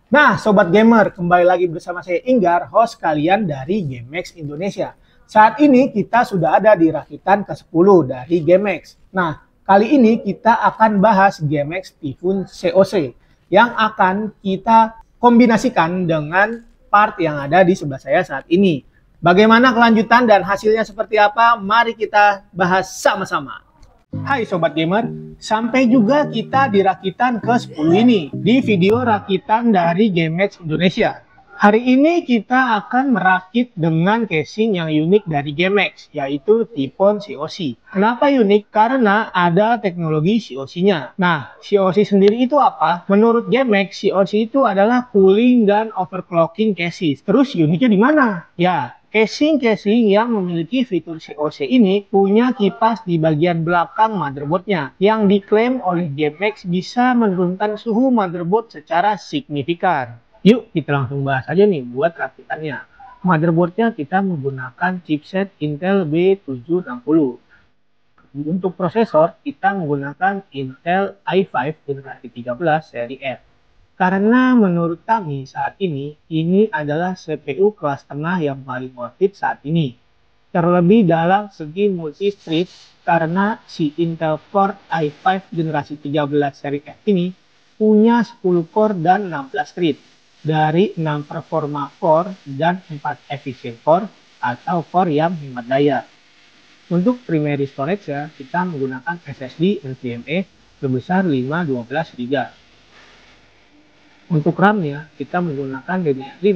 Nah, Sobat Gamer, kembali lagi bersama saya Inggar, host kalian dari GameX Indonesia. Saat ini kita sudah ada di rakitan ke-10 dari GameX. Nah, kali ini kita akan bahas GameX Typhoon COC yang akan kita kombinasikan dengan part yang ada di sebelah saya saat ini. Bagaimana kelanjutan dan hasilnya seperti apa? Mari kita bahas sama-sama. Hai Sobat Gamer, sampai juga kita di rakitan ke-10 ini, di video rakitan dari GameX Indonesia. Hari ini kita akan merakit dengan casing yang unik dari GameX, yaitu Typhoon COC. Kenapa unik? Karena ada teknologi COC-nya. Nah, COC sendiri itu apa? Menurut GameX, COC itu adalah cooling dan overclocking casing. Terus uniknya di mana? Ya, casing-casing yang memiliki fitur COC ini punya kipas di bagian belakang motherboardnya yang diklaim oleh GameX bisa menurunkan suhu motherboard secara signifikan. Yuk kita langsung bahas aja nih buat rakitannya. Motherboardnya kita menggunakan chipset Intel B760. Untuk prosesor kita menggunakan Intel i5 generasi 13 seri F. Karena menurut kami saat ini adalah CPU kelas tengah yang paling worth it saat ini. Terlebih dalam segi multi-thread karena si Intel Core i5 generasi 13 seri F ini punya 10 core dan 16 thread dari 6 performa core dan 4 efficient core atau core yang hemat daya. Untuk primary storage ya, kita menggunakan SSD NVMe sebesar 512 GB. Untuk RAM-nya, kita menggunakan DDR5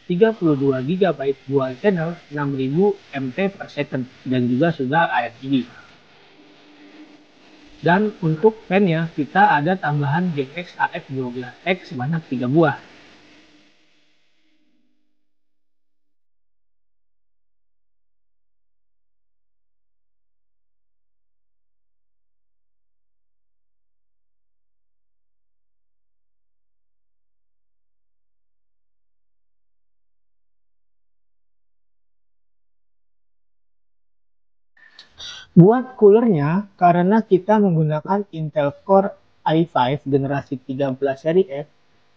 32 GB dual channel 6000 MT per second dan juga sudah RGB. Dan untuk fan-nya, kita ada tambahan GX AF12X sebanyak 3 buah. Buat coolernya, karena kita menggunakan Intel Core i5 generasi 13 seri F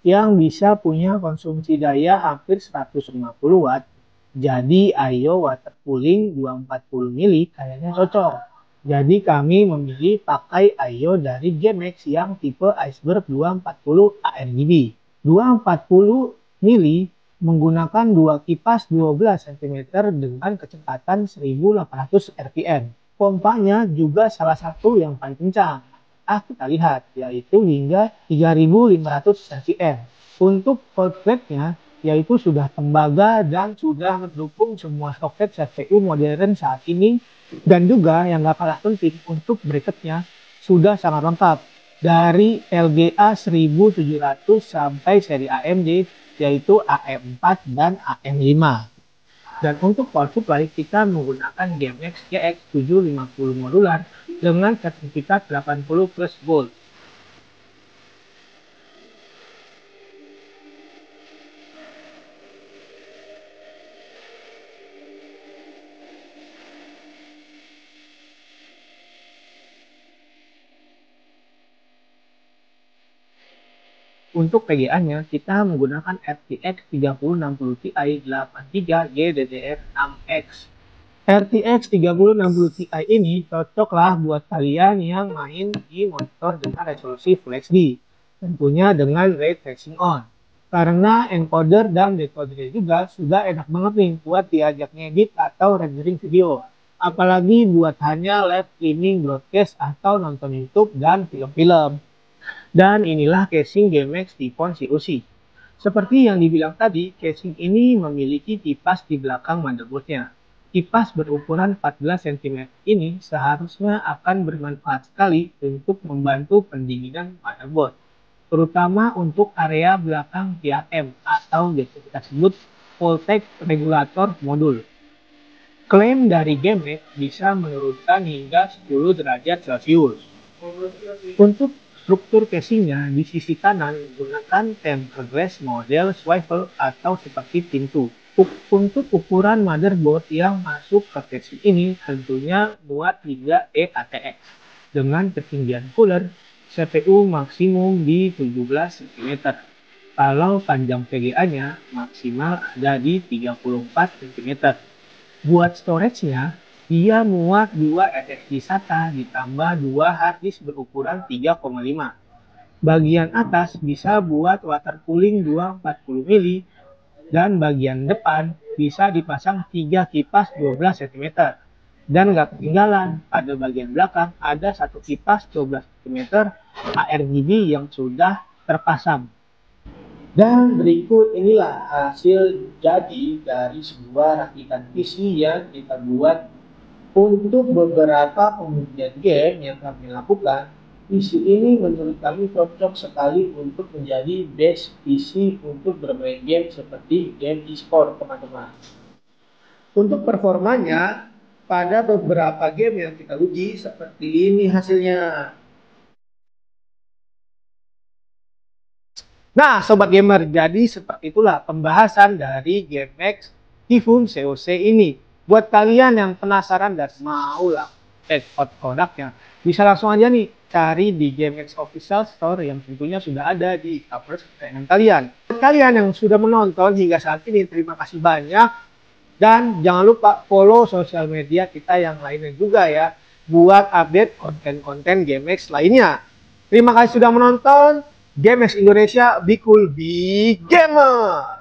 yang bisa punya konsumsi daya hampir 150 watt, jadi I/O water cooling 240 mili kayaknya cocok. Jadi kami memilih pakai I/O dari GameX yang tipe Iceberg 240 ARGB. 240 mili menggunakan dua kipas 12 cm dengan kecepatan 1800 rpm. Pompanya juga salah satu yang paling kencang. Kita lihat, yaitu hingga 3500 rpm. Untuk cold plate-nya, yaitu sudah tembaga dan sudah mendukung semua soket CPU modern saat ini. Dan juga yang gak kalah penting, untuk bracketnya sudah sangat lengkap. Dari LGA 1700 sampai seri AMD, yaitu AM4 dan AM5. Dan untuk power supply kita menggunakan GameX GX 750 modular dengan sertifikat 80 plus volt. Untuk PGA-nya kita menggunakan RTX 3060 Ti 83 GDDR6X. RTX 3060 Ti ini cocoklah buat kalian yang main di monitor dengan resolusi Full HD, tentunya dengan ray tracing on. Karena encoder dan decoder juga sudah enak banget nih buat diajak ngedit atau rendering video. Apalagi buat hanya live streaming broadcast atau nonton YouTube dan film-film. Dan inilah casing GameX Typhoon COC. Seperti yang dibilang tadi, casing ini memiliki kipas di belakang motherboardnya. Kipas berukuran 14 cm ini seharusnya akan bermanfaat sekali untuk membantu pendinginan motherboard, terutama untuk area belakang PRM atau kita sebut voltage regulator modul. Klaim dari GameX bisa menurunkan hingga 10 derajat Celcius. Untuk struktur casingnya di sisi kanan menggunakan tempered glass model swivel atau seperti pintu. Untuk ukuran motherboard yang masuk ke casing ini tentunya muat hingga eATX dengan ketinggian cooler CPU maksimum di 17 cm. Kalau panjang VGA-nya maksimal ada di 34 cm. Buat storage-nya, dia muat 2 SSD SATA ditambah 2 harddisk berukuran 3,5. Bagian atas bisa buat water cooling 240 mili dan bagian depan bisa dipasang 3 kipas 12 cm. Dan nggak ketinggalan, pada bagian belakang ada satu kipas 12 cm ARGB yang sudah terpasang. Dan berikut inilah hasil jadi dari sebuah rakitan PC yang kita buat untuk beberapa pembuktian game yang kami lakukan. PC ini menurut kami cocok sekali untuk menjadi base PC untuk bermain game seperti game e-sport, teman-teman. Untuk performanya, pada beberapa game yang kita uji seperti ini hasilnya. Nah, Sobat Gamer, jadi seperti itulah pembahasan dari GameX Typhoon COC ini. Buat kalian yang penasaran dan mau lah check out produknya, bisa langsung aja nih cari di GameX Official Store yang tentunya sudah ada di cover kesayangan kalian. Buat kalian yang sudah menonton hingga saat ini, terima kasih banyak. Dan jangan lupa follow sosial media kita yang lainnya juga ya, buat update konten-konten GameX lainnya. Terima kasih sudah menonton. GameX Indonesia, be cool, be gamer.